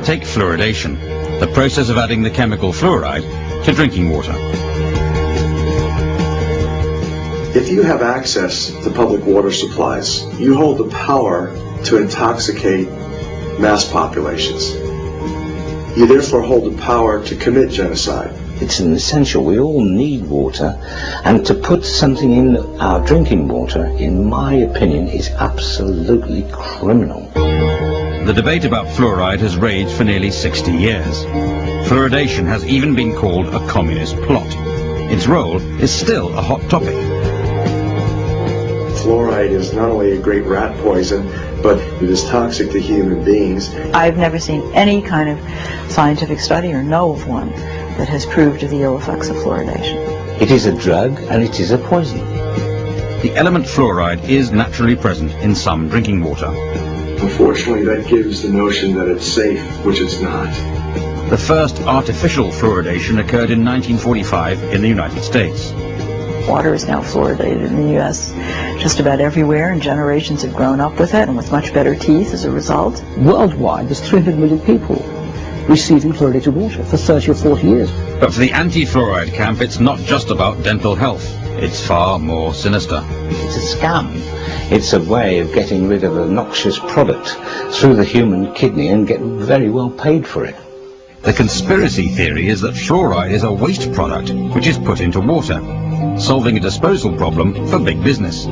Take fluoridation, the process of adding the chemical fluoride to drinking water. If you have access to public water supplies, you hold the power to intoxicate mass populations. You therefore hold the power to commit genocide. It's an essential. We all need water, and to put something in our drinking water, in my opinion, is absolutely criminal. The debate about fluoride has raged for nearly 60 years. Fluoridation has even been called a communist plot. Its role is still a hot topic. Fluoride is not only a great rat poison, but it is toxic to human beings. I've never seen any kind of scientific study, or know of one, that has proved the ill effects of fluoridation. It is a drug and it is a poison. The element fluoride is naturally present in some drinking water. Unfortunately, that gives the notion that it's safe, which it's not. The first artificial fluoridation occurred in 1945 in the United States. Water is now fluoridated in the U.S. just about everywhere, and generations have grown up with it, and with much better teeth as a result. Worldwide, there's 300 million people receiving fluoridated water for 30 or 40 years. But for the anti-fluoride camp, it's not just about dental health. It's far more sinister. It's a scam. It's a way of getting rid of a noxious product through the human kidney and get very well paid for it. The conspiracy theory is that fluoride is a waste product which is put into water, solving a disposal problem for big business.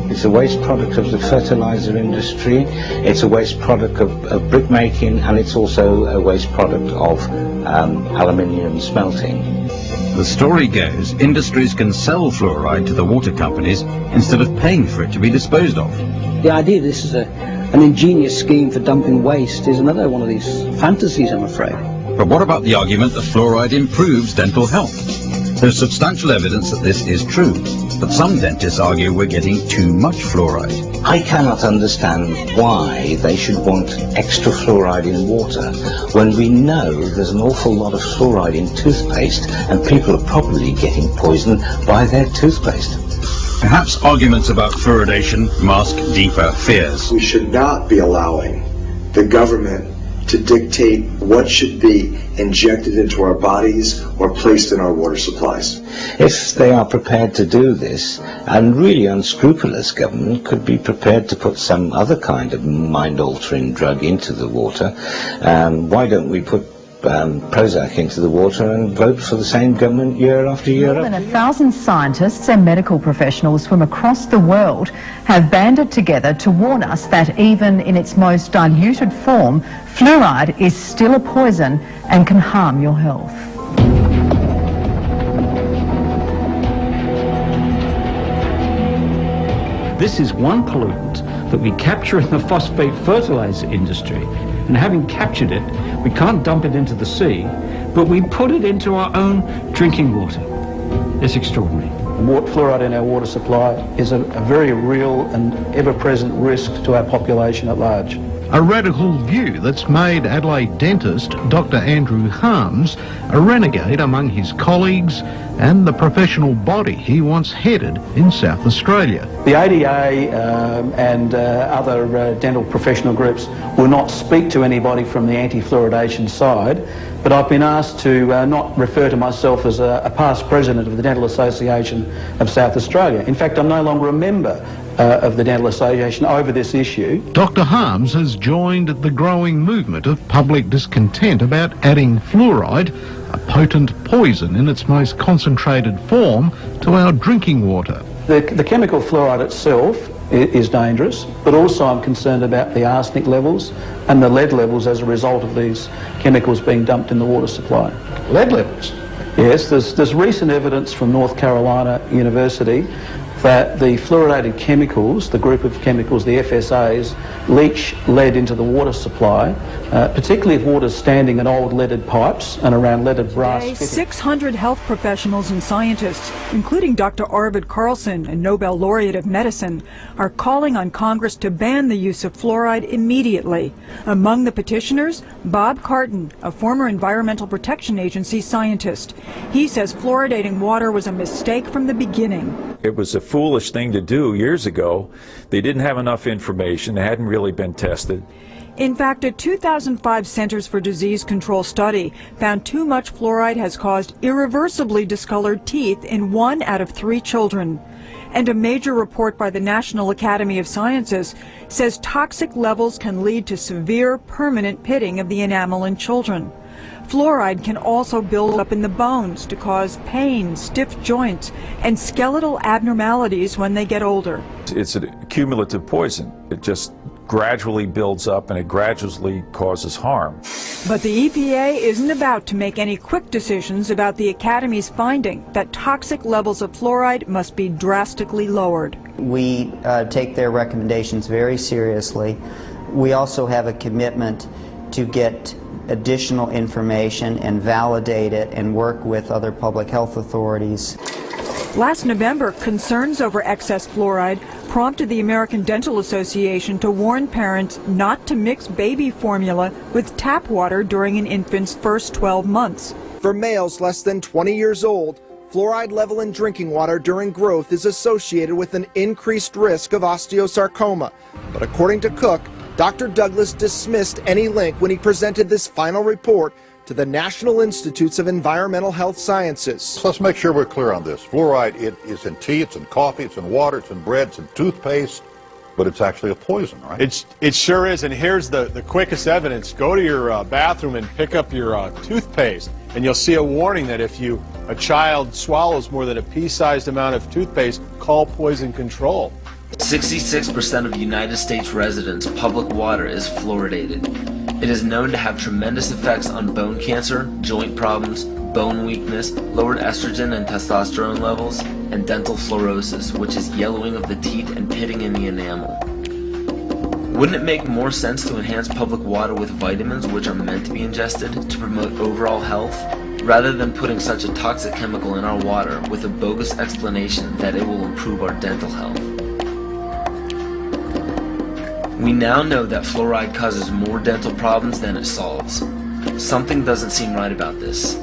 It's a waste product of the fertilizer industry, it's a waste product of brick making, and it's also a waste product of aluminium smelting. The story goes, industries can sell fluoride to the water companies instead of paying for it to be disposed of. The idea this is an ingenious scheme for dumping waste is another one of these fantasies, I'm afraid. But what about the argument that fluoride improves dental health? There's substantial evidence that this is true, but some dentists argue we're getting too much fluoride. I cannot understand why they should want extra fluoride in water when we know there's an awful lot of fluoride in toothpaste and people are probably getting poisoned by their toothpaste. Perhaps arguments about fluoridation mask deeper fears. We should not be allowing the government to dictate what should be injected into our bodies or placed in our water supplies. If they are prepared to do this, and really unscrupulous government could be prepared to put some other kind of mind-altering drug into the water, why don't we put Prozac into the water and vote for the same government year after year? More than 1,000 scientists and medical professionals from across the world have banded together to warn us that even in its most diluted form, fluoride is still a poison and can harm your health. This is one pollutant that we capture in the phosphate fertilizer industry, and having captured it, we can't dump it into the sea, but we put it into our own drinking water. It's extraordinary. Fluoride in our water supply is a very real and ever-present risk to our population at large. A radical view that's made Adelaide dentist Dr. Andrew Harms a renegade among his colleagues and the professional body he once headed in South Australia. The ADA and other dental professional groups will not speak to anybody from the anti-fluoridation side, but I've been asked to not refer to myself as a past president of the Dental Association of South Australia. In fact, I'm no longer a member of the Dental Association over this issue. Dr. Harms has joined the growing movement of public discontent about adding fluoride, a potent poison in its most concentrated form, to our drinking water. The chemical fluoride itself is dangerous, but also I'm concerned about the arsenic levels and the lead levels as a result of these chemicals being dumped in the water supply. Lead levels? Yes, there's recent evidence from North Carolina University that the fluoridated chemicals, the group of chemicals, the FSAs, leach lead into the water supply, particularly if water's standing in old leaded pipes and around leaded brass fittings. 600 health professionals and scientists, including Dr. Arvid Carlsson, a Nobel laureate of medicine, are calling on Congress to ban the use of fluoride immediately. Among the petitioners, Bob Carton, a former Environmental Protection Agency scientist. He says fluoridating water was a mistake from the beginning. It was a foolish thing to do years ago. They didn't have enough information. It hadn't really been tested. In fact, a 2005 Centers for Disease Control study found too much fluoride has caused irreversibly discolored teeth in 1 out of 3 children. And a major report by the National Academy of Sciences says toxic levels can lead to severe, permanent pitting of the enamel in children. Fluoride can also build up in the bones to cause pain, stiff joints, and skeletal abnormalities when they get older. It's a cumulative poison. It just gradually builds up and it gradually causes harm. But the EPA isn't about to make any quick decisions about the Academy's finding that toxic levels of fluoride must be drastically lowered. We take their recommendations very seriously. We also have a commitment to get additional information and validate it and work with other public health authorities. Last November, concerns over excess fluoride prompted the American Dental Association to warn parents not to mix baby formula with tap water during an infant's first 12 months. For males less than 20 years old, fluoride level in drinking water during growth is associated with an increased risk of osteosarcoma. But according to Cook, Dr. Douglas dismissed any link when he presented this final report to the National Institutes of Environmental Health Sciences. So let's make sure we're clear on this. Fluoride, it is in tea, it's in coffee, it's in water, it's in bread, it's in toothpaste, but it's actually a poison, right? It sure is, and here's the quickest evidence. Go to your bathroom and pick up your toothpaste, and you'll see a warning that if a child swallows more than a pea-sized amount of toothpaste, call poison control. 66% of United States residents' public water is fluoridated. It is known to have tremendous effects on bone cancer, joint problems, bone weakness, lowered estrogen and testosterone levels, and dental fluorosis, which is yellowing of the teeth and pitting in the enamel. Wouldn't it make more sense to enhance public water with vitamins which are meant to be ingested to promote overall health, rather than putting such a toxic chemical in our water with a bogus explanation that it will improve our dental health? We now know that fluoride causes more dental problems than it solves. Something doesn't seem right about this.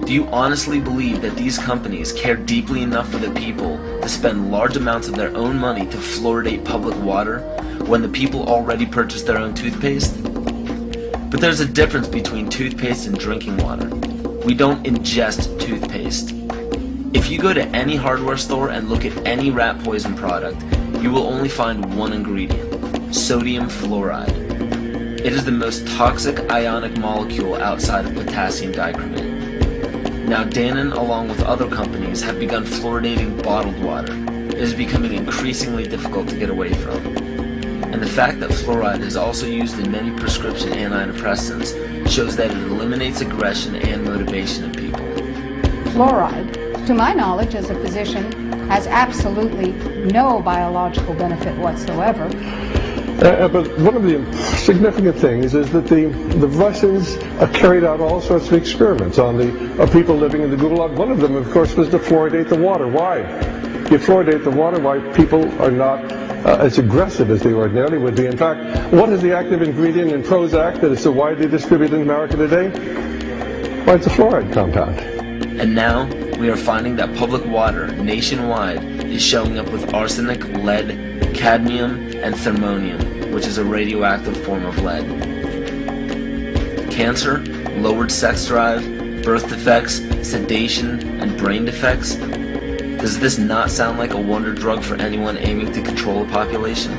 Do you honestly believe that these companies care deeply enough for the people to spend large amounts of their own money to fluoridate public water when the people already purchase their own toothpaste? But there's a difference between toothpaste and drinking water. We don't ingest toothpaste. If you go to any hardware store and look at any rat poison product, you will only find one ingredient: sodium fluoride. It is the most toxic ionic molecule outside of potassium dichromate. Now Dannon, along with other companies, have begun fluoridating bottled water. It is becoming increasingly difficult to get away from. And the fact that fluoride is also used in many prescription antidepressants shows that it eliminates aggression and motivation in people. Fluoride, to my knowledge as a physician, has absolutely no biological benefit whatsoever. But one of the significant things is that the Russians carried out all sorts of experiments on people living in the Gulag. One of them, of course, was to fluoridate the water. Why? You fluoridate the water, why people are not as aggressive as they ordinarily would be. In fact, what is the active ingredient in Prozac that is so widely distributed in America today? Why, it's a fluoride compound. And now, we are finding that public water nationwide is showing up with arsenic, lead, cadmium, and thermonium, which is a radioactive form of lead. Cancer, lowered sex drive, birth defects, sedation, and brain defects. Does this not sound like a wonder drug for anyone aiming to control a population?